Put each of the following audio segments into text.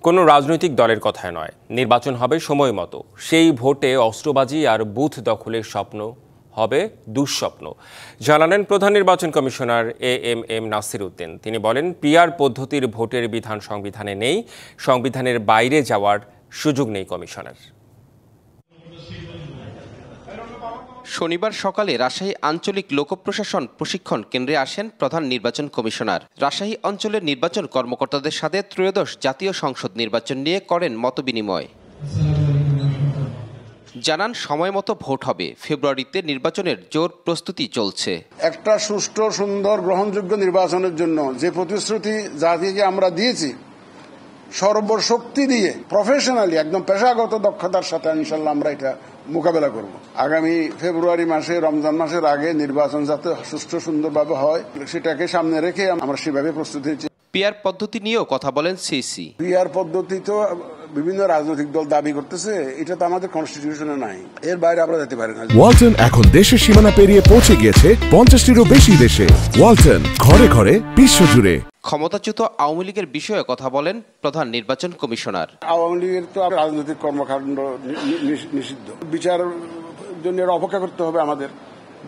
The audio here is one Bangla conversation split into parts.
কোনো রাজনৈতিক দলের কথায় নয়, নির্বাচন হবে সময় মতো। সেই ভোটে অস্ত্রবাজি আর বুথ দখলের স্বপ্ন হবে দুঃস্বপ্ন, জানালেন প্রধান নির্বাচন কমিশনার এএমএম নাসির উদ্দিন। তিনি বলেন, পিআর পদ্ধতির ভোটের বিধান সংবিধানে নেই, সংবিধানের বাইরে যাওয়ার সুযোগ নেই কমিশনের। শনিবার সকালে রাজশাহী আঞ্চলিক লোক প্রশাসন প্রশিক্ষণ কেন্দ্রে আসেন প্রধান নির্বাচন কমিশনার। রাজশাহী অঞ্চলের নির্বাচন কর্মকর্তাদের সাথে ত্রয়োদশ জাতীয় সংসদ নির্বাচন নিয়ে করেন মতবিনিময়। জানান, সময় মতো ভোট হবে, ফেব্রুয়ারিতে নির্বাচনের জোর প্রস্তুতি চলছে। একটা সুষ্ঠু, সুন্দর, গ্রহণযোগ্য নির্বাচনের জন্য যে প্রতিশ্রুতি জাতিকে আমরা দিয়েছি, সর্বশক্তি দিয়ে প্রফেশনালি একদম পেশাগত দক্ষতার সাথে ইনশাল্লাহ আমরা এটা মোকাবেলা করব। আগামী ফেব্রুয়ারি মাসে, রমজান মাসের আগে নির্বাচন যাতে সুষ্ঠু, সুন্দরভাবে হয় সেটাকে সামনে রেখে আমরা সেভাবে প্রস্তুতি নিচ্ছি। পিআর পদ্ধতি নিয়েও কথা বলেন সিসি। পিআর পদ্ধতি তো বিভিন্ন রাজনৈতিক দল দাবি করতেছে, এটা তো আমাদের কনস্টিটিউশনে নাই, এর বাইরে আমরা যেতে পারি না। ওয়ালটন এখন দেশের সীমানা পেরিয়ে পৌঁছে গিয়েছে 50টিরও বেশি দেশে। ওয়ালটন, ঘরে ঘরে, বিশ্বজুড়ে। ক্ষমতাচ্যুত আওয়ামী লীগের বিষয়ে কথা বলেন প্রধান নির্বাচন কমিশনার। আওয়ামী লীগের তো রাজনৈতিক কর্মকাণ্ড নিষিদ্ধ, বিচার জন্য অপেক্ষা করতে হবে। আমাদের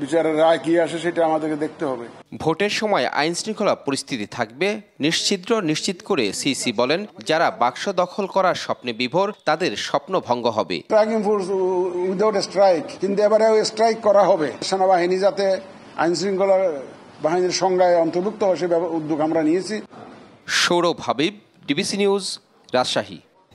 বিচারের রায় কি আসে সেটা আমাদেরকে দেখতে হবে। ভোটের সময় আইন শৃঙ্খলা পরিস্থিতি থাকবে নিশ্ছিদ্র নিশ্চিত করে সিসি বলেন, যারা বাক্স দখল করার স্বপ্নে বিভোর তাদের স্বপ্ন ভঙ্গ হবে। স্ট্রাইকিং ফোর্স উইদাউট স্ট্রাইক, কিন্তু এবারে স্ট্রাইক করা হবে। সেনাবাহিনী যাতে আইন শৃঙ্খলা বাহিনীর সংজ্ঞায় অন্তর্ভুক্ত হয় সে উদ্যোগ আমরা নিয়েছি। Sourav Habib, DBC news, Rajshahi.